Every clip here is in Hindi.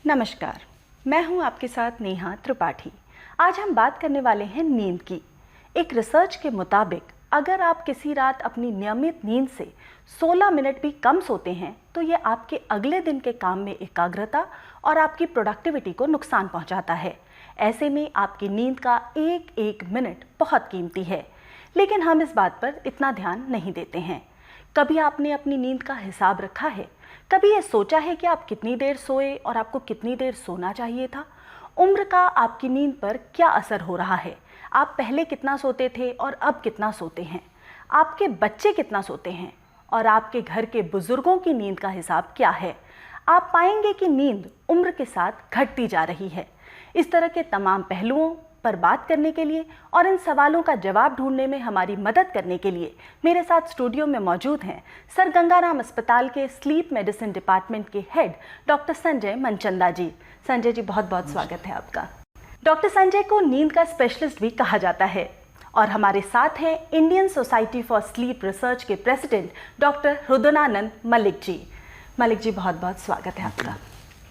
नमस्कार, मैं हूं आपके साथ नेहा त्रिपाठी। आज हम बात करने वाले हैं नींद की। एक रिसर्च के मुताबिक अगर आप किसी रात अपनी नियमित नींद से 16 मिनट भी कम सोते हैं तो ये आपके अगले दिन के काम में एकाग्रता और आपकी प्रोडक्टिविटी को नुकसान पहुंचाता है। ऐसे में आपकी नींद का एक एक मिनट बहुत कीमती है, लेकिन हम इस बात पर इतना ध्यान नहीं देते हैं। कभी आपने अपनी नींद का हिसाब रखा है? कभी ये सोचा है कि आप कितनी देर सोए और आपको कितनी देर सोना चाहिए था? उम्र का आपकी नींद पर क्या असर हो रहा है? आप पहले कितना सोते थे और अब कितना सोते हैं? आपके बच्चे कितना सोते हैं? और आपके घर के बुजुर्गों की नींद का हिसाब क्या है? आप पाएंगे कि नींद उम्र के साथ घटती जा रही है। इस तरह के तमाम पहलुओं पर बात करने के लिए और इन सवालों का जवाब ढूंढने में हमारी मदद करने के लिए मेरे साथ स्टूडियो में मौजूद हैं सर गंगाराम अस्पताल के स्लीप मेडिसिन डिपार्टमेंट के हेड डॉक्टर संजय मनचंदा जी। संजय जी, बहुत बहुत स्वागत है आपका। डॉक्टर संजय को नींद का स्पेशलिस्ट भी कहा जाता है और हमारे साथ हैं Indian society for sleep research के प्रेसिडेंट डॉक्टर हृदयानंद मलिक जी। मलिक जी, बहुत बहुत स्वागत है आपका।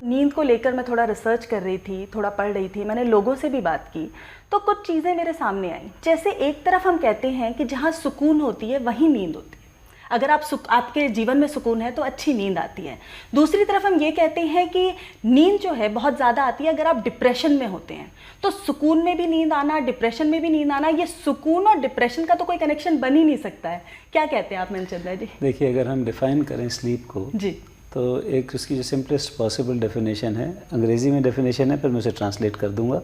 नींद को लेकर मैं थोड़ा रिसर्च कर रही थी, थोड़ा पढ़ रही थी, मैंने लोगों से भी बात की तो कुछ चीज़ें मेरे सामने आई। जैसे एक तरफ हम कहते हैं कि जहाँ सुकून होती है वहीं नींद होती है। अगर आपके जीवन में सुकून है तो अच्छी नींद आती है। दूसरी तरफ हम ये कहते हैं कि नींद जो है बहुत ज़्यादा आती है अगर आप डिप्रेशन में होते हैं। तो सुकून में भी नींद आना, डिप्रेशन में भी नींद आना, ये सुकून और डिप्रेशन का तो कोई कनेक्शन बन ही नहीं सकता है। क्या कहते हैं आप मनचंदा जी? देखिए, अगर हम डिफ़ाइन करें स्लीप को जी, तो एक उसकी जो सिंपलेस्ट पॉसिबल डेफिनेशन है, अंग्रेजी में डेफिनेशन है पर मैं उसे ट्रांसलेट कर दूंगा।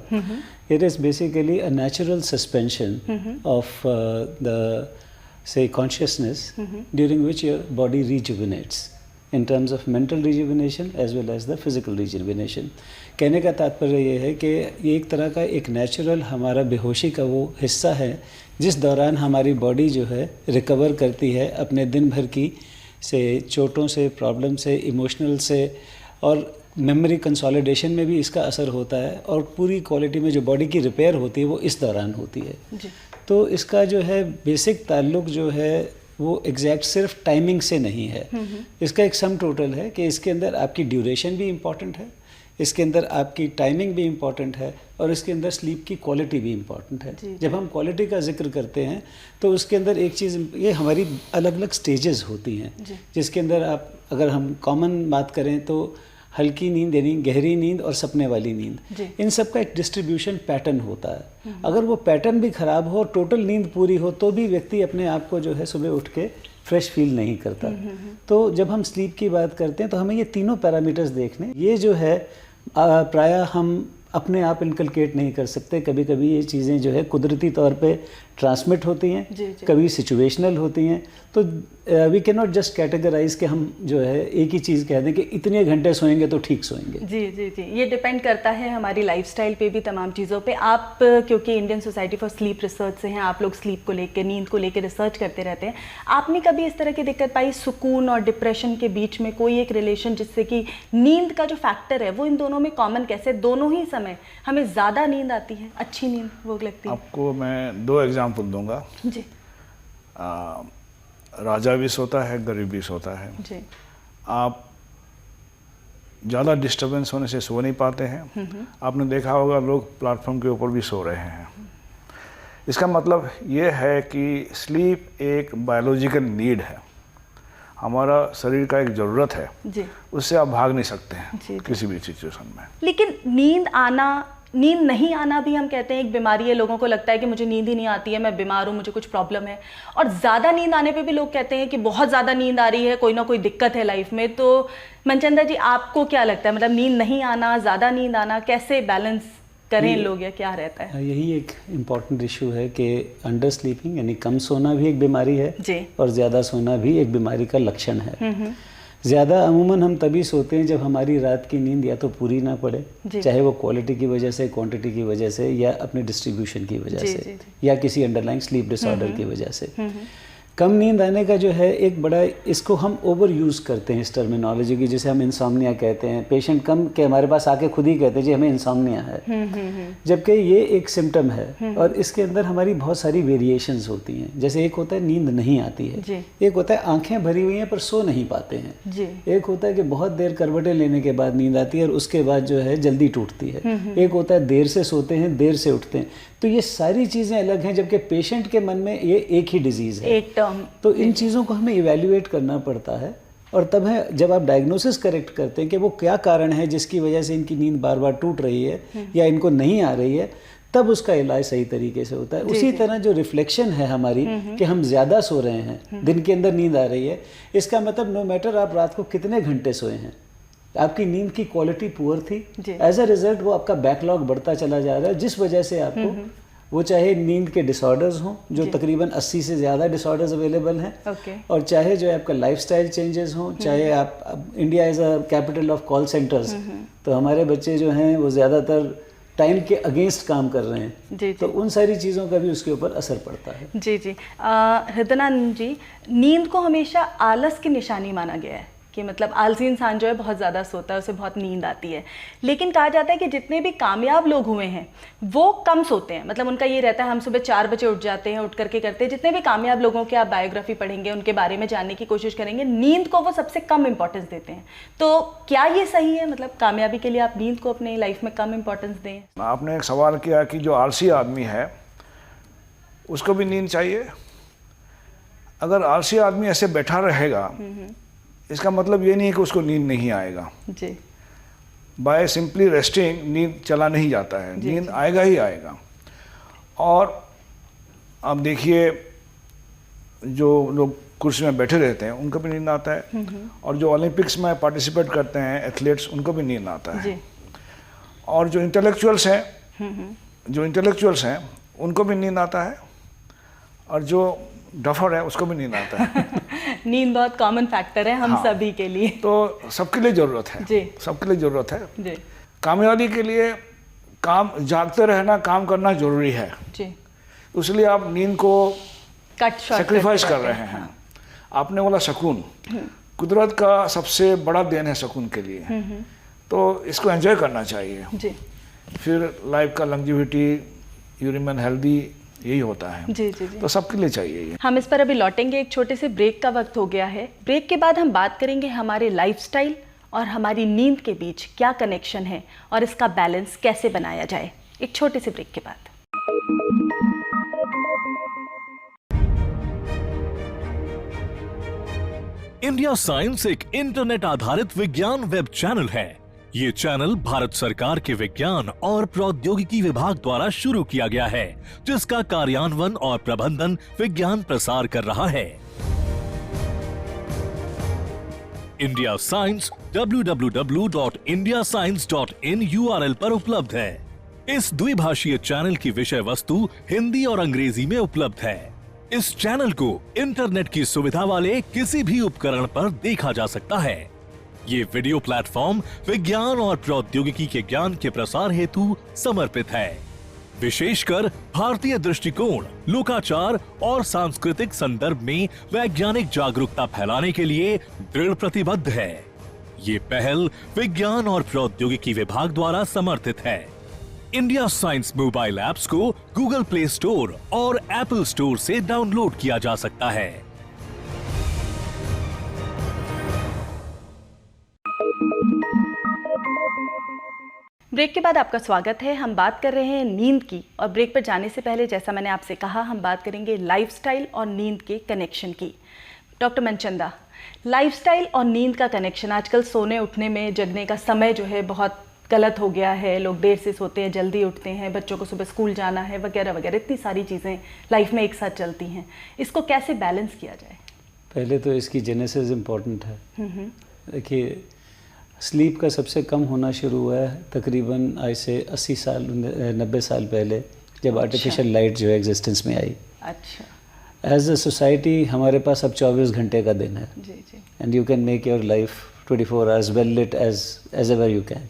It is basically a natural suspension of the say consciousness during which your body rejuvenates in terms of mental rejuvenation as well as the physical rejuvenation। कहने का तात्पर्य ये है कि ये एक तरह का एक नेचुरल हमारा बेहोशी का वो हिस्सा है जिस दौरान हमारी बॉडी जो है रिकवर करती है अपने दिन भर की से चोटों से, प्रॉब्लम से, इमोशनल से, और मेमोरी कंसोलिडेशन में भी इसका असर होता है और पूरी क्वालिटी में जो बॉडी की रिपेयर होती है वो इस दौरान होती है जी। तो इसका जो है बेसिक ताल्लुक जो है वो एग्जैक्ट सिर्फ टाइमिंग से नहीं है। इसका एक सम टोटल है कि इसके अंदर आपकी ड्यूरेशन भी इम्पॉर्टेंट है, इसके अंदर आपकी टाइमिंग भी इम्पॉर्टेंट है और इसके अंदर स्लीप की क्वालिटी भी इम्पॉर्टेंट है। जब हम क्वालिटी का जिक्र करते हैं तो उसके अंदर एक चीज़, ये हमारी अलग अलग स्टेजेस होती हैं जिसके अंदर आप अगर हम कॉमन बात करें तो हल्की नींद यानी गहरी नींद और सपने वाली नींद, इन सब का एक डिस्ट्रीब्यूशन पैटर्न होता है। अगर वो पैटर्न भी ख़राब हो, टोटल नींद पूरी हो, तो भी व्यक्ति अपने आप को जो है सुबह उठ के फ्रेश फील नहीं करता। तो जब हम स्लीप की बात करते हैं तो हमें ये तीनों पैरामीटर्स देखने, ये जो है प्रायः हम अपने आप इनकलकेट नहीं कर सकते। कभी कभी ये चीज़ें जो है कुदरती तौर पे ट्रांसमिट होती हैं, कभी सिचुएशनल होती हैं। तो we can not just categorise कि हम जो है एक ही चीज़ कह दें कि इतने घंटे सोएंगे तो ठीक सोएंगे। जी जी जी, ये डिपेंड करता है हमारी लाइफस्टाइल पे भी, तमाम चीज़ों पे। आप क्योंकि Indian society for sleep research से हैं, आप लोग स्लीप को लेकर, नींद को लेकर रिसर्च करते रहते हैं। आपने कभी इस तरह की दिक्कत पाई सुकून और डिप्रेशन के बीच में कोई एक रिलेशन, जिससे कि नींद का जो फैक्टर है वो इन दोनों में कॉमन कैसे दोनों ही समय हमें ज़्यादा नींद आती है, अच्छी नींद वो लगती है? आपको मैं 2 एग्जाम्पल दूंगा जी। राजा भी सोता है, गरीब भी सोता है जी। आप ज़्यादा डिस्टर्बेंस होने से सो नहीं पाते हैं। आपने देखा होगा लोग प्लेटफॉर्म के ऊपर भी सो रहे हैं। इसका मतलब ये है कि स्लीप एक बायोलॉजिकल नीड है, हमारा शरीर का एक ज़रूरत है जी। उससे आप भाग नहीं सकते हैं जी। किसी भी सिचुएशन में। लेकिन नींद नहीं आना भी हम कहते हैं एक बीमारी है। लोगों को लगता है कि मुझे नींद ही नहीं आती है, मैं बीमार हूँ, मुझे कुछ प्रॉब्लम है। और ज़्यादा नींद आने पे भी लोग कहते हैं कि बहुत ज़्यादा नींद आ रही है, कोई ना कोई दिक्कत है लाइफ में। तो मनचंदा जी, आपको क्या लगता है, मतलब नींद नहीं आना, ज़्यादा नींद आना, कैसे बैलेंस करें लोग, या क्या रहता है? यही एक इम्पॉर्टेंट इशू है कि अंडर स्लीपिंग यानी कम सोना भी एक बीमारी है जी। और ज़्यादा सोना भी एक बीमारी का लक्षण है। ज़्यादा अमूमन हम तभी सोते हैं जब हमारी रात की नींद या तो पूरी ना पड़े, चाहे वो क्वालिटी की वजह से, क्वांटिटी की वजह से, या अपने डिस्ट्रीब्यूशन की वजह से, या किसी अंडरलाइंग स्लीप डिसऑर्डर की वजह से। कम नींद आने का जो है एक बड़ा, इसको हम ओवर यूज़ करते हैं इस टर्मिनोलॉजी की, जिसे हम इंसोम्निया कहते हैं। पेशेंट कम के हमारे पास आके खुद ही कहते हैं जी हमें इंसोम्निया है, जबकि ये एक सिम्टम है और इसके अंदर हमारी बहुत सारी वेरिएशंस होती हैं। जैसे एक होता है नींद नहीं आती है, एक होता है आंखें भरी हुई हैं पर सो नहीं पाते हैं, एक होता है कि बहुत देर करवटें लेने के बाद नींद आती है और उसके बाद जो है जल्दी टूटती है, एक होता है देर से सोते हैं देर से उठते हैं। तो ये सारी चीज़ें अलग हैं, जबकि पेशेंट के मन में ये एक ही डिजीज़ है, एक टर्म। तो इन चीज़ों को हमें इवैल्यूएट करना पड़ता है और तब है जब आप डायग्नोसिस करेक्ट करते हैं कि वो क्या कारण है जिसकी वजह से इनकी नींद बार बार टूट रही है या इनको नहीं आ रही है, तब उसका इलाज सही तरीके से होता है। उसी तरह जो रिफ्लेक्शन है हमारी कि हम ज़्यादा सो रहे हैं, दिन के अंदर नींद आ रही है, इसका मतलब नो मैटर आप रात को कितने घंटे सोए हैं, आपकी नींद की क्वालिटी पुअर थी, एज अ रिजल्ट वो आपका बैकलॉग बढ़ता चला जा रहा है, जिस वजह से आपको वो चाहे नींद के डिसऑर्डर्स हों, जो तकरीबन 80 से ज़्यादा डिसऑर्डर्स अवेलेबल हैं, और चाहे जो है आपका लाइफस्टाइल चेंजेस हों, चाहे आप India is a capital of call centres, तो हमारे बच्चे जो हैं वो ज़्यादातर टाइम के अगेंस्ट काम कर रहे हैं, तो उन सारी चीज़ों का भी उसके ऊपर असर पड़ता है। जी जी। हृदयानंद जी, नींद को हमेशा आलस की निशानी माना गया है कि मतलब आलसी इंसान जो है बहुत ज़्यादा सोता है, उसे बहुत नींद आती है, लेकिन कहा जाता है कि जितने भी कामयाब लोग हुए हैं वो कम सोते हैं। मतलब उनका ये रहता है हम सुबह 4 बजे उठ जाते हैं, उठ करके करते हैं। जितने भी कामयाब लोगों की आप बायोग्राफी पढ़ेंगे, उनके बारे में जानने की कोशिश करेंगे, नींद को वो सबसे कम इंपॉर्टेंस देते हैं। तो क्या ये सही है, मतलब कामयाबी के लिए आप नींद को अपने लाइफ में कम इंपॉर्टेंस दें? आपने एक सवाल किया कि जो आलसी आदमी है उसको भी नींद चाहिए। अगर आलसी आदमी ऐसे बैठा रहेगा इसका मतलब ये नहीं है कि उसको नींद नहीं आएगा जी। बाय सिंपली रेस्टिंग नींद चला नहीं जाता है, नींद आएगा ही आएगा। और आप देखिए जो लोग कुर्सी में बैठे रहते हैं उनको भी नींद आता है, और जो ओलंपिक्स में पार्टिसिपेट करते हैं एथलीट्स उनको भी नींद आता है, और जो इंटेलेक्चुअल्स हैं उनको भी नींद आता है, और जो डफर है उसको भी नींद आता है। नींद बहुत कॉमन फैक्टर है हम सभी के लिए, तो सबके लिए ज़रूरत है जी, सबके लिए ज़रूरत है जी। कामयाबी के लिए काम जागते रहना, काम करना जरूरी है जी, इसलिए आप नींद को सेक्रीफाइस कर रहे हैं। आपने बोला सुकून, कुदरत का सबसे बड़ा देन है सुकून के लिए, तो इसको एंजॉय करना चाहिए जी। फिर लाइफ का लॉन्जेविटी, यू रिमेन हेल्दी, यही होता है जी जी जी। तो सबके लिए चाहिए ये। हम इस पर अभी लौटेंगे, एक छोटे से ब्रेक का वक्त हो गया है। ब्रेक के बाद हम बात करेंगे हमारे लाइफस्टाइल और हमारी नींद के बीच क्या कनेक्शन है और इसका बैलेंस कैसे बनाया जाए, एक छोटे से ब्रेक के बाद। इंडिया साइंस एक इंटरनेट आधारित विज्ञान वेब चैनल है। ये चैनल भारत सरकार के विज्ञान और प्रौद्योगिकी विभाग द्वारा शुरू किया गया है, जिसका कार्यान्वयन और प्रबंधन विज्ञान प्रसार कर रहा है। इंडिया साइंस www.indiascience.in URL पर उपलब्ध है। इस द्विभाषीय चैनल की विषय वस्तु हिंदी और अंग्रेजी में उपलब्ध है। इस चैनल को इंटरनेट की सुविधा वाले किसी भी उपकरण पर देखा जा सकता है। ये वीडियो प्लेटफॉर्म विज्ञान और प्रौद्योगिकी के ज्ञान के प्रसार हेतु समर्पित है। विशेषकर भारतीय दृष्टिकोण, लोकाचार और सांस्कृतिक संदर्भ में वैज्ञानिक जागरूकता फैलाने के लिए दृढ़ प्रतिबद्ध है। ये पहल विज्ञान और प्रौद्योगिकी विभाग द्वारा समर्थित है। इंडिया साइंस मोबाइल ऐप्स को गूगल प्ले स्टोर और एप्पल स्टोर से डाउनलोड किया जा सकता है। ब्रेक के बाद आपका स्वागत है। हम बात कर रहे हैं नींद की, और ब्रेक पर जाने से पहले जैसा मैंने आपसे कहा हम बात करेंगे लाइफस्टाइल और नींद के कनेक्शन की। डॉक्टर मनचंदा, लाइफस्टाइल और नींद का कनेक्शन, आजकल सोने उठने में, जगने का समय जो है बहुत गलत हो गया है। लोग देर से सोते हैं, जल्दी उठते हैं, बच्चों को सुबह स्कूल जाना है वगैरह वगैरह, इतनी सारी चीज़ें लाइफ में एक साथ चलती हैं। इसको कैसे बैलेंस किया जाए? पहले तो इसकी जेनेसिस इम्पोर्टेंट है। देखिए, स्लीप का सबसे कम होना शुरू हुआ है तकरीबन आज से 80 साल 90 साल पहले, जब आर्टिफिशियल लाइट जो है एग्जिस्टेंस में आई। अच्छा। एज अ सोसाइटी हमारे पास अब 24 घंटे का दिन है, and you can make your life 24 hours well lit as ever you can.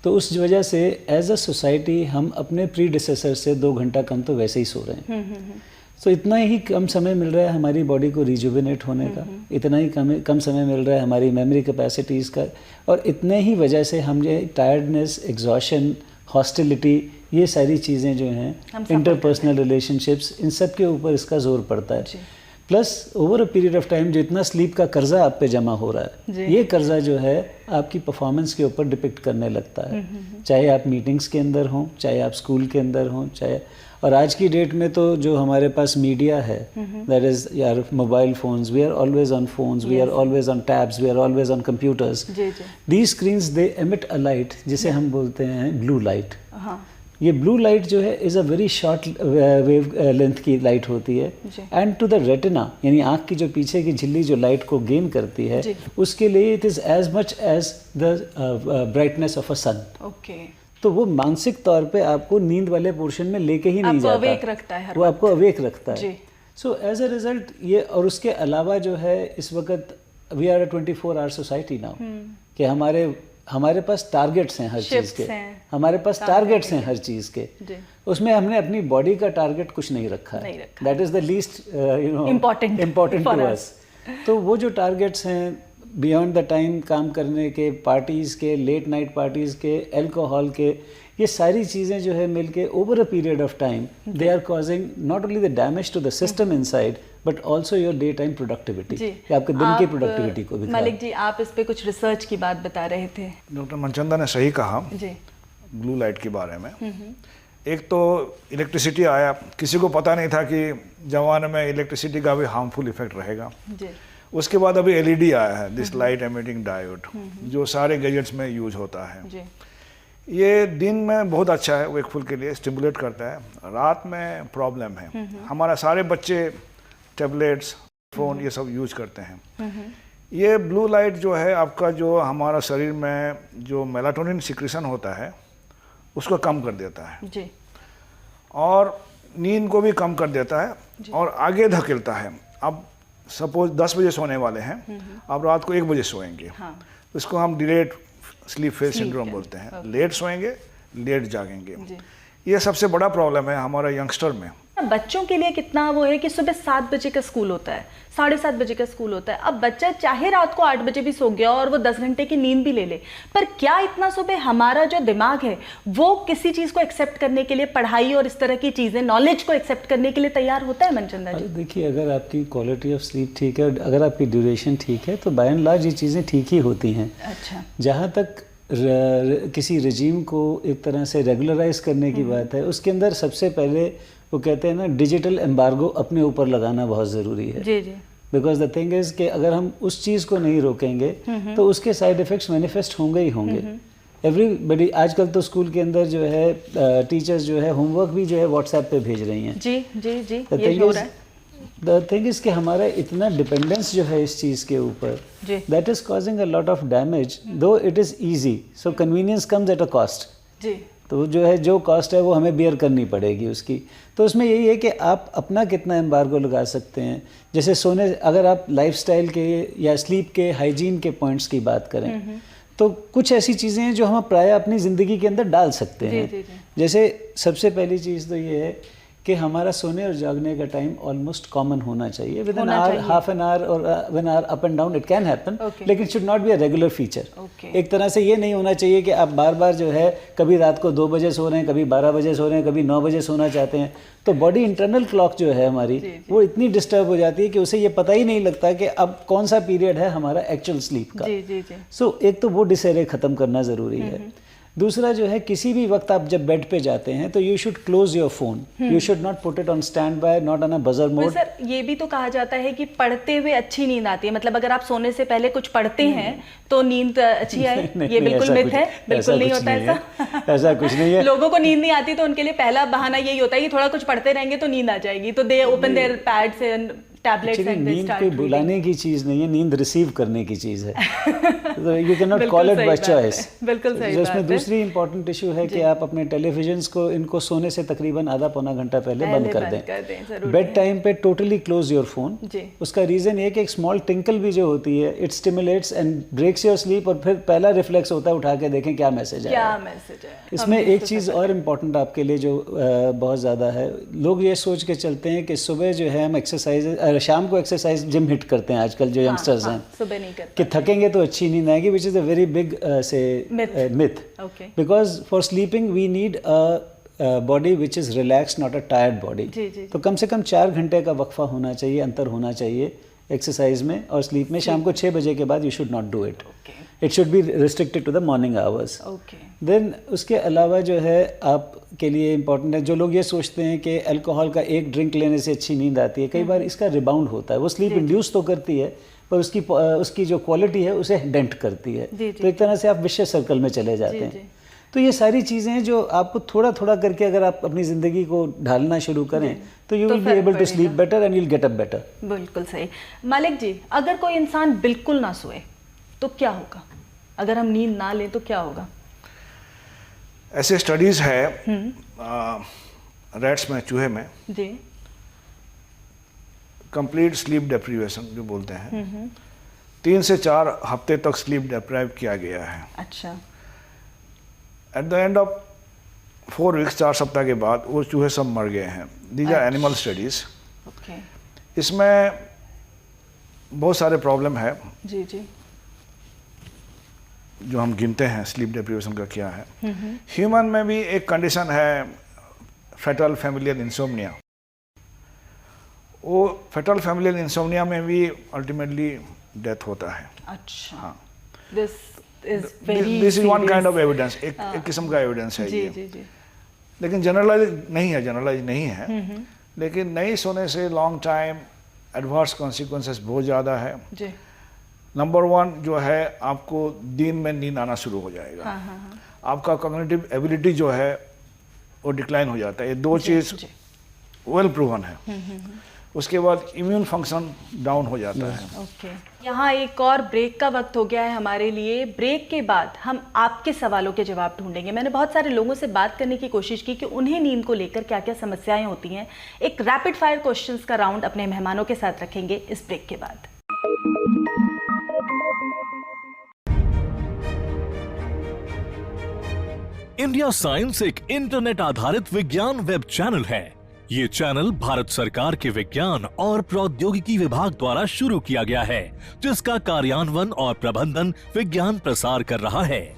तो उस वजह से एज अ सोसाइटी हम अपने प्रीडिसेसर से 2 घंटा कम तो वैसे ही सो रहे हैं। सो इतना ही कम समय मिल रहा है हमारी बॉडी को रिजुविनेट होने का, इतना ही कम समय मिल रहा है हमारी मेमोरी कैपेसिटीज़ का, और इतने ही वजह से हम ये टायर्डनेस, एग्जॉशन, हॉस्टिलिटी, ये सारी चीज़ें जो हैं, इंटरपर्सनल रिलेशनशिप्स, इन सब के ऊपर इसका जोर पड़ता है। Plus over a period of time जो इतना स्लीप का कर्जा आप पे जमा हो रहा है, ये कर्जा जो है आपकी परफॉर्मेंस के ऊपर डिपेक्ट करने लगता है, चाहे आप मीटिंग्स के अंदर हों, चाहे आप स्कूल के अंदर हों, चाहे, और आज की डेट में तो जो हमारे पास मीडिया है, दैट इज़ यार mobile phones, we are always on phones, we are always on tabs, we are always on computers, these screens they emit a light जिसे हम बोलते हैं ब्लू लाइट। ये ब्लू लाइट जो है is a very short wave length की लाइट होती है, एंड टू द रेटिना, यानी आँख की जो पीछे की झिल्ली जो लाइट को गेन करती है, उसके लिए it is as much as the brightness of a sun. तो वो मानसिक तौर पे आपको नींद वाले पोर्शन में लेके ही नहीं जाता, अवेक रखता है, वो आपको अवेक रखता है। सो एज अ रिजल्ट ये, और उसके अलावा जो है इस वक्त we are a 24 hour society now, कि हमारे पास टारगेट्स हैं हर चीज़ के, हमारे पास टारगेट्स हैं हर चीज़ के, उसमें हमने अपनी बॉडी का टारगेट कुछ नहीं रखा, that is the least important to us. तो वो जो टारगेट्स हैं बियॉन्ड द टाइम काम करने के, पार्टीज़ के, लेट नाइट पार्टीज़ के, अल्कोहल के, ये सारी चीज़ें जो है मिलके over a period of time they are causing not only the damage to the system inside but also your day time productivity, आपके दिन की प्रोडक्टिविटी को भी। मलिक जी, आप इस पे कुछ रिसर्च की बात बता रहे थे। डॉक्टर मनचंदा ने सही कहा ब्लू लाइट के बारे में। एक तो इलेक्ट्रिसिटी आया, किसी को पता नहीं था कि जमाने में इलेक्ट्रिसिटी का भी हार्मफुल इफेक्ट रहेगा। उसके बाद अभी एलईडी आया है, दिस लाइट एमिटिंग डायोड, जो सारे गैजेट्स में यूज होता है। ये दिन में बहुत अच्छा है, वेकफुल के लिए स्टिमुलेट करता है, रात में प्रॉब्लम है। हमारा सारे बच्चे टैबलेट्स, फ़ोन ये सब यूज करते हैं। ये ब्लू लाइट जो है आपका, जो हमारा शरीर में जो मेलाटोनिन सिक्रेशन होता है उसको कम कर देता है जी, और नींद को भी कम कर देता है और आगे धकेलता है। अब सपोज 10 बजे सोने वाले हैं, आप रात को 1 बजे सोएंगे, इसको हम डिलेड स्लीप फेज सिंड्रोम बोलते हैं। लेट सोएंगे, लेट जागेंगे, ये सबसे बड़ा प्रॉब्लम है हमारा यंगस्टर में। बच्चों के लिए कितना वो है कि सुबह 7 बजे का स्कूल होता है, 7:30 बजे का स्कूल होता है। अब बच्चा चाहे रात को 8 बजे भी सो गया और वो 10 घंटे की नींद भी ले ले, पर क्या इतना सुबह हमारा जो दिमाग है वो किसी चीज़ को एक्सेप्ट करने के लिए, पढ़ाई और इस तरह की चीज़ें, नॉलेज को एक्सेप्ट करने के लिए तैयार होता है? मनचंदा जी देखिए, अगर आपकी क्वालिटी ऑफ स्लीप ठीक है, अगर आपकी ड्यूरेशन ठीक है, तो बाय एंड लार्ज ये चीज़ें ठीक ही होती हैं। अच्छा, जहाँ तक किसी रजीम को एक तरह से रेगुलराइज करने की बात है, उसके अंदर सबसे पहले वो कहते हैं ना, डिजिटल एम्बार्गो अपने ऊपर लगाना बहुत ज़रूरी है। जी जी। बिकॉज द थिंग इज़ कि अगर हम उस चीज़ को नहीं रोकेंगे तो उसके साइड इफ़ेक्ट्स मैनिफेस्ट होंगे ही होंगे। एवरीबडी आजकल तो स्कूल के अंदर जो है टीचर्स जो है होमवर्क भी जो है व्हाट्सएप पे भेज रही हैं। जी जी जी, ये हो रहा है। द थिंग इज़ कि हमारा इतना डिपेंडेंस जो है इस चीज़ के ऊपर, that is causing a lot of damage, though it is easy, so convenience comes at a cost. जी, तो जो है, जो कॉस्ट है वो हमें बियर करनी पड़ेगी उसकी। तो उसमें यही है कि आप अपना कितना एम्बार्गो लगा सकते हैं। जैसे सोने, अगर आप लाइफस्टाइल के या स्लीप के, हाइजीन के पॉइंट्स की बात करें, तो कुछ ऐसी चीज़ें हैं जो हम प्राय अपनी ज़िंदगी के अंदर डाल सकते हैं। जैसे सबसे पहली चीज़ तो ये है कि हमारा सोने और जागने का टाइम ऑलमोस्ट कॉमन होना चाहिए, with an hour, half an hour और one hour up and down, it can happen, लेकिन should not be a regular feature. एक तरह से ये नहीं होना चाहिए कि आप बार बार जो है कभी रात को 2 बजे सो रहे हैं, कभी 12 बजे सो रहे हैं, कभी 9 बजे सोना चाहते हैं, तो बॉडी इंटरनल क्लॉक जो है हमारी, वो इतनी डिस्टर्ब हो जाती है कि उसे ये पता ही नहीं लगता कि अब कौन सा पीरियड है हमारा एक्चुअल स्लीप का। सो एक तो वो डिसअरे ख़त्म करना ज़रूरी है। दूसरा जो है, किसी भी वक्त आप जब बेड पे जाते हैं तो you should close your phone, you should not put it on stand by, not on a buzzer mode. Sir, ये भी तो कहा जाता है कि पढ़ते हुए अच्छी नींद आती है, मतलब अगर आप सोने से पहले कुछ पढ़ते हैं तो नींद अच्छी आए। ये बिल्कुल मिथ है, बिल्कुल नहीं होता ऐसा। ऐसा कुछ नहीं है। लोगों को नींद नहीं आती तो उनके लिए पहला बहाना यही होता है कि थोड़ा कुछ पढ़ते रहेंगे तो नींद आ जाएगी, तो दे open there pads and tablets Actually, and they नींद स्टार्ट कोई बुलाने की चीज़ नहीं है, नींद रिसीव करने की चीज़ है। You can not call it by choice. बिल्कुल सही बात इसमें है। दूसरी इंपॉर्टेंट इशू है कि आप अपने टेलीविजन्स को इनको सोने से तकरीबन आधा पौना घंटा पहले बंद कर दें। जरूर बेड टाइम पे टोटली क्लोज योर फोन। जी। उसका रीज़न ये कि एक स्मॉल टिंकल भी जो होती है it stimulates and breaks your sleep, और फिर पहला रिफ्लेक्स होता है उठा के देखें क्या मैसेज है। क्या मैसेज है। इसमें एक चीज़ और इम्पॉर्टेंट आपके लिए जो बहुत ज़्यादा है, लोग ये सोच के चलते हैं कि सुबह जो है हम एक्सरसाइज, शाम को एक्सरसाइज जिम हिट करते हैं आजकल जो यंगस्टर्स हैं, सुबह नहीं करते कि थकेंगे तो अच्छी नींद आएगी, which is a very big say myth. Okay. Because for sleeping we need a body which is relax, not a tired body. जी, जी। तो कम से कम 4 घंटे का वक्फा होना चाहिए, अंतर होना चाहिए एक्सरसाइज में और स्लीप में। शाम को 6 बजे के बाद you should not do it. It should be restricted to the morning hours. Okay. Then उसके अलावा जो है आपके लिए इम्पॉर्टेंट है, जो लोग ये सोचते हैं कि अल्कोहल का एक ड्रिंक लेने से अच्छी नींद आती है, कई बार इसका रिबाउंड होता है। वो स्लीप इंड्यूस तो करती है पर उसकी जो क्वालिटी है उसे डेंट करती है। तो एक तरह से आप विशेष सर्कल में चले जाते हैं। तो ये सारी चीज़ें हैं जो आपको थोड़ा थोड़ा करके अगर आप अपनी ज़िंदगी को ढालना शुरू करें तो you will be able to sleep better and you will get up better. बिल्कुल सही। मालिक जी, अगर कोई इंसान बिल्कुल ना सोए तो क्या होगा? अगर हम नींद ना लें तो क्या होगा? ऐसे स्टडीज़ है रैट्स में, चूहे में, जी, कंप्लीट स्लीप डेप्रीवेशन जो बोलते हैं, 3 से 4 हफ्ते तक स्लीप डेप्राइव किया गया है। अच्छा। At the end of 4 weeks, 4 सप्ताह के बाद वो चूहे सब मर गए हैं। These are animal studies. Okay. इसमें बहुत सारे प्रॉब्लम है जी जी। जो हम गिनते हैं स्लीप डेप्रीवेशन का क्या है। ह्यूमन में भी एक कंडीशन है फेटल फैमिलियल इंसोम्निया। वो फेटल फैमिलियल इंसोम्निया में भी अल्टीमेटली डेथ होता है। अच्छा। हाँ, this is one kind of evidence, एक किस्म का एविडेंस है जी ये। जी जी। लेकिन जनरलाइज नहीं है। लेकिन नहीं सोने से लॉन्ग टाइम एडवर्स कॉन्सिक्वेंसेस बहुत ज़्यादा है। जी। नंबर 1 जो है, आपको दिन में नींद आना शुरू हो जाएगा। हाँ। आपका कॉग्निटिव एबिलिटी जो है वो डिक्लाइन हो जाता है। ये 2 चीज़ वेल प्रूवन है। उसके बाद इम्यून फंक्शन डाउन हो जाता है। ओके। यहाँ एक और ब्रेक का वक्त हो गया है हमारे लिए। ब्रेक के बाद हम आपके सवालों के जवाब ढूंढेंगे। मैंने बहुत सारे लोगों से बात करने की कोशिश की कि उन्हें नींद को लेकर क्या क्या समस्याएं होती हैं। एक रैपिड फायर क्वेश्चंस का राउंड अपने मेहमानों के साथ रखेंगे इस ब्रेक के बाद। इंडिया साइंस एक इंटरनेट आधारित विज्ञान वेब चैनल है। ये चैनल भारत सरकार के विज्ञान और प्रौद्योगिकी विभाग द्वारा शुरू किया गया है, जिसका कार्यान्वयन और प्रबंधन विज्ञान प्रसार कर रहा है।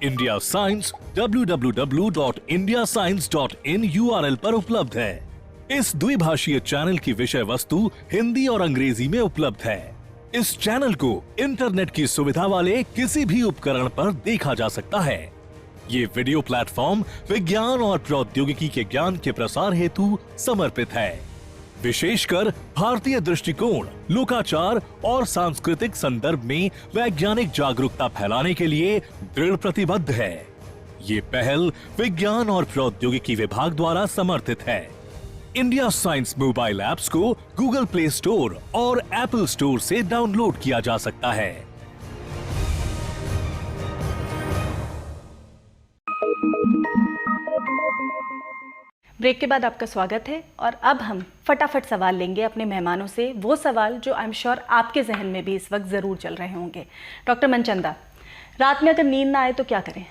इंडिया साइंस www.indiascience.in URL पर उपलब्ध है। इस द्विभाषीय चैनल की विषय वस्तु हिंदी और अंग्रेजी में उपलब्ध है। इस चैनल को इंटरनेट की सुविधा वाले किसी भी उपकरण पर देखा जा सकता है। ये वीडियो प्लेटफॉर्म विज्ञान और प्रौद्योगिकी के ज्ञान के प्रसार हेतु समर्पित है। विशेषकर भारतीय दृष्टिकोण, लोकाचार और सांस्कृतिक संदर्भ में वैज्ञानिक जागरूकता फैलाने के लिए दृढ़ प्रतिबद्ध है। ये पहल विज्ञान और प्रौद्योगिकी विभाग द्वारा समर्थित है। इंडिया साइंस मोबाइल ऐप्स को गूगल प्ले स्टोर और एप्पल स्टोर से डाउनलोड किया जा सकता है। ब्रेक के बाद आपका स्वागत है और अब हम फटाफट सवाल लेंगे अपने मेहमानों से, वो सवाल जो आई एम श्योर आपके जहन में भी इस वक्त ज़रूर चल रहे होंगे। डॉक्टर मनचंदा, रात में अगर नींद ना आए तो क्या करें?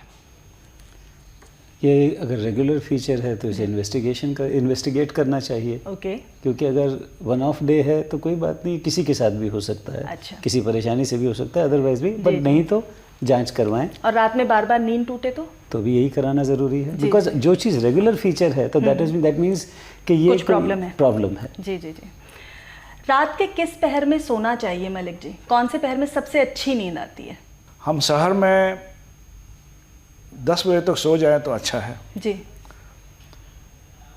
ये अगर रेगुलर फीचर है तो इसे इन्वेस्टिगेट करना चाहिए। ओके। क्योंकि अगर 1 ऑफ डे है तो कोई बात नहीं, किसी के साथ भी हो सकता है। अच्छा। किसी परेशानी से भी हो सकता है, अदरवाइज भी, बट नहीं तो जांच करवाएं। और रात में बार बार नींद टूटे तो भी यही कराना ज़रूरी है, बिकॉज जो चीज़ रेगुलर फीचर है तो दैट मीन्स कि ये कुछ प्रॉब्लम है। जी जी जी। रात के किस पहर में सोना चाहिए मलिक जी? कौन से पहर में सबसे अच्छी नींद आती है? हम शहर में 10 बजे तक सो जाए तो अच्छा है जी।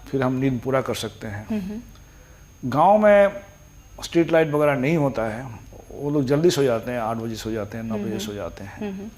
फिर हम नींद पूरा कर सकते हैं। गांव में स्ट्रीट लाइट वगैरह नहीं होता है, वो लोग जल्दी सो जाते हैं, 8 बजे सो जाते हैं, 9 बजे सो जाते हैं।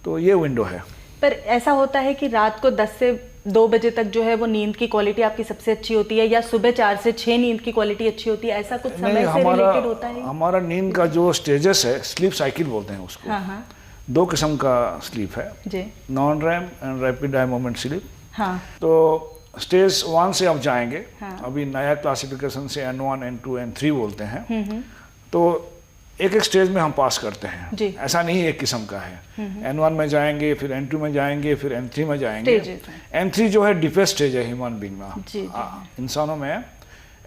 तो ये विंडो है। पर ऐसा होता है कि रात को 10 से 2 बजे तक जो है वो नींद की क्वालिटी आपकी सबसे अच्छी होती है, या सुबह 4 से 6 नींद की क्वालिटी अच्छी होती है, ऐसा कुछ समय से रिलेटेड होता है? हमारा नींद का जो स्टेजेस है, स्लीप साइकिल बोलते हैं उसको। हाँ। 2 किस्म का स्लीप है जी। Non REM and rapid eye moment sleep. हाँ। तो स्टेज 1 से आप जाएंगे। अभी नया क्लासिफिकेशन से N1, N2, N3 बोलते हैं। तो एक एक स्टेज में हम पास करते हैं जी। ऐसा नहीं एक किस्म का है। N1 में जाएंगे, फिर N2 में जाएंगे, फिर N3 में जाएंगे। N3 जो है डीपेस्ट स्टेज है ह्यूमन बीइंग में, इंसानों में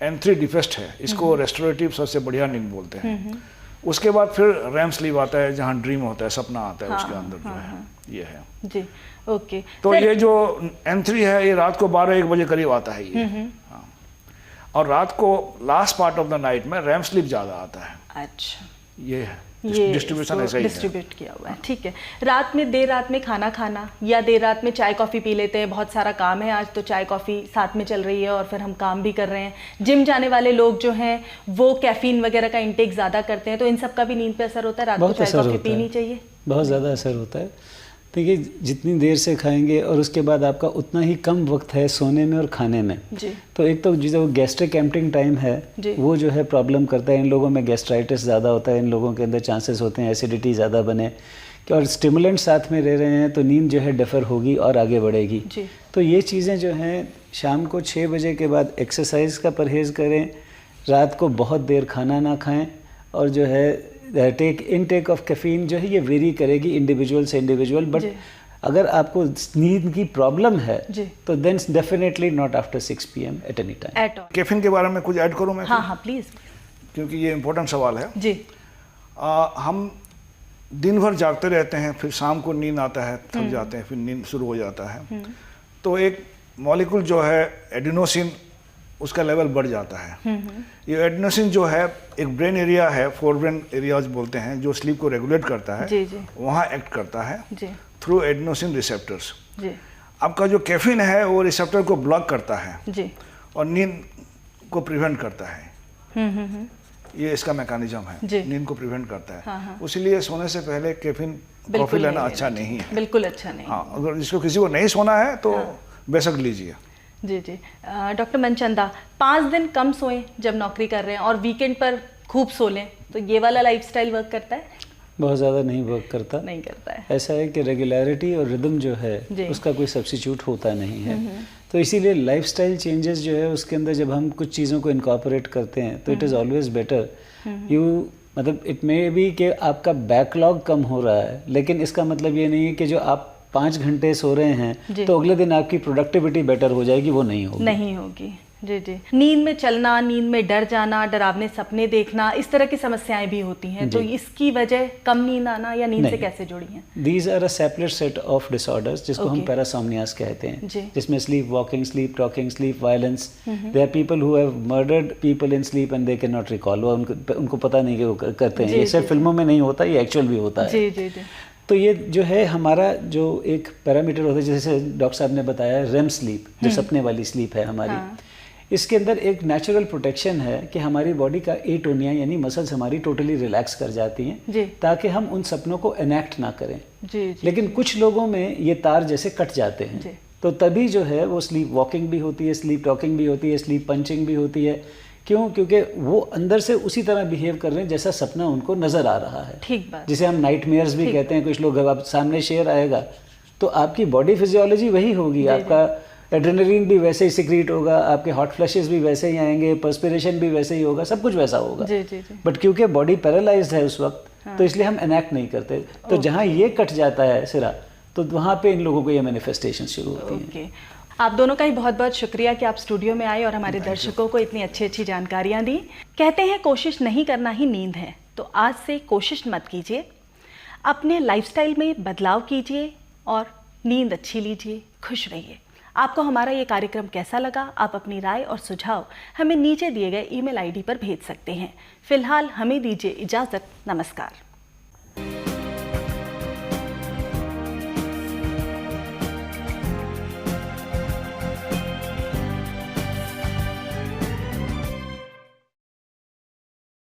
N3 डीपेस्ट है। इसको रेस्टोरेटिव सबसे बढ़िया नींद बोलते हैं। उसके बाद फिर रैम स्लीप आता है, जहाँ ड्रीम होता है, सपना आता है। उसके अंदर जो है ये है जी। ओके। तो ये जो N3 है ये रात को 12-1 बजे करीब आता है ये। हाँ। और रात को last part of the night में रैम स्लीप ज़्यादा आता है। अच्छा, ये है डिस्ट्रीब्यूशन ऐसा ही है, डिस्ट्रीब्यूट किया हुआ है। ठीक है। रात में देर रात में खाना खाना या देर रात में चाय कॉफ़ी पी लेते हैं, बहुत सारा काम है आज तो चाय कॉफ़ी साथ में चल रही है और फिर हम काम भी कर रहे हैं। जिम जाने वाले लोग जो हैं वो कैफीन वगैरह का इंटेक ज़्यादा करते हैं, तो इन सब का भी नींद पे असर होता है? रात को चाय कॉफ़ी पीनी चाहिए? बहुत ज़्यादा असर होता है। देखिए, जितनी देर से खाएंगे और उसके बाद आपका उतना ही कम वक्त है सोने में और खाने में जी। तो एक तो जो गैस्ट्रिक एम्प्टिंग टाइम है वो जो है प्रॉब्लम करता है। इन लोगों में गैस्ट्राइटिस ज़्यादा होता है, इन लोगों के अंदर चांसेस होते हैं एसिडिटी ज़्यादा बने कि, और स्टिमुलेंट साथ में रह रहे हैं तो नींद जो है डिफ़र होगी और आगे बढ़ेगी जी। तो ये चीज़ें जो हैं, शाम को 6 बजे के बाद एक्सरसाइज का परहेज़ करें, रात को बहुत देर खाना ना खाएँ, और जो है इनटेक ऑफ कैफीन जो है ये वेरी करेगी इंडिविजुअल से इंडिविजुअल। बट अगर आपको नींद की प्रॉब्लम है तो then definitely not after 6 PM at any time. Caffeine के बारे में कुछ ऐड करूँ मैं? हाँ प्लीज़, क्योंकि ये इम्पोर्टेंट सवाल है जी। हम दिन भर जागते रहते हैं, फिर शाम को नींद आता है, थक जाते हैं, फिर नींद शुरू हो जाता है। तो एक मॉलिक्यूल जो है एडिनोसिन, उसका लेवल बढ़ जाता है। ये एडिनोसिन जो है एक ब्रेन एरिया है, 4 ब्रेन एरियाज बोलते हैं, जो स्लीप को रेगुलेट करता है। जी जी। वहाँ एक्ट करता है थ्रू एडिनोसिन रिसेप्टर्स। जी। आपका जो कैफीन है वो रिसेप्टर को ब्लॉक करता है जी। और नींद को प्रिवेंट करता है। ये इसका मैकेनिज्म है, नींद को प्रिवेंट करता है। हाँ। इसलिए सोने से पहले कैफीन कॉफी लेना अच्छा नहीं है, बिल्कुल अच्छा नहीं। हाँ, अगर जिसको किसी को नहीं सोना है तो बेशक लीजिए। जी जी। डॉक्टर मनचंदा, 5 दिन कम सोएं जब नौकरी कर रहे हैं और वीकेंड पर खूब सो लें, तो ये वाला लाइफस्टाइल वर्क करता है? बहुत ज़्यादा नहीं वर्क करता। नहीं करता है। ऐसा है कि रेगुलरिटी और रिदम जो है उसका कोई सब्स्टिट्यूट होता नहीं है। तो इसीलिए लाइफस्टाइल चेंजेस जो है उसके अंदर जब हम कुछ चीज़ों को इनकॉर्पोरेट करते हैं तो it is always better. You मतलब इट मे बी कि आपका बैकलॉग कम हो रहा है, लेकिन इसका मतलब ये नहीं है कि जो आप 5 घंटे सो रहे हैं तो अगले दिन आपकी प्रोडक्टिविटी बेटर हो जाएगी, वो नहीं होगी। नहीं होगी। जी जी। नींद में चलना, नींद में डर जाना, डरावने सपने देखना, इस तरह की समस्याएं भी होती हैं, तो इसकी वजह कम नींद आना या नींद से कैसे जुड़ी हैं? These are a separate set of disorders जिसको हम पैरासोमनियास कहते हैं, जिसमें sleep walking, sleep talking, sleep violence. There are people who have murdered people in sleep and they can not recall. वो उनको पता नहीं कि वो करते हैं। ये सिर्फ फिल्मों में नहीं होता, ये एक्चुअल भी होता है। जी जी जी। तो ये जो है हमारा जो एक पैरामीटर होता है, जैसे डॉक्टर साहब ने बताया रेम स्लीप, जो सपने वाली स्लीप है हमारी, इसके अंदर एक नेचुरल प्रोटेक्शन है कि हमारी बॉडी का एटोनिया यानी मसल्स हमारी टोटली रिलैक्स कर जाती हैं ताकि हम उन सपनों को एनेक्ट ना करें। लेकिन कुछ लोगों में ये तार जैसे कट जाते हैं, तो तभी जो है वो स्लीप वॉकिंग भी होती है, स्लीप टॉकिंग भी होती है, स्लीप पंचिंग भी होती है। क्यों? क्योंकि वो अंदर से उसी तरह बिहेव कर रहे हैं जैसा सपना उनको नजर आ रहा है। ठीक बात। जिसे हम नाइटमेयर्स भी कहते हैं। कुछ लोग अब सामने शेर आएगा तो आपकी बॉडी फिजियोलॉजी वही होगी, आपका एड्रेनलिन भी वैसे ही सिक्रीट होगा, आपके हॉट फ्लैशेस भी वैसे ही आएंगे, पर्सपिरेशन भी वैसे ही होगा, सब कुछ वैसा होगा। बट क्योंकि बॉडी पैरालाइज्ड है उस वक्त, तो इसलिए हम एनेक्ट नहीं करते। तो जहाँ ये कट जाता है सिरा, तो वहाँ पे इन लोगों को ये मैनिफेस्टेशन शुरू होती है। आप दोनों का ही बहुत बहुत शुक्रिया कि आप स्टूडियो में आए और हमारे दर्शकों को इतनी अच्छी अच्छी जानकारियाँ दी। कहते हैं कोशिश नहीं करना ही नींद है, तो आज से कोशिश मत कीजिए, अपने लाइफस्टाइल में बदलाव कीजिए और नींद अच्छी लीजिए, खुश रहिए। आपको हमारा ये कार्यक्रम कैसा लगा? आप अपनी राय और सुझाव हमें नीचे दिए गए ईमेल आईडी पर भेज सकते हैं। फिलहाल हमें दीजिए इजाज़त। नमस्कार।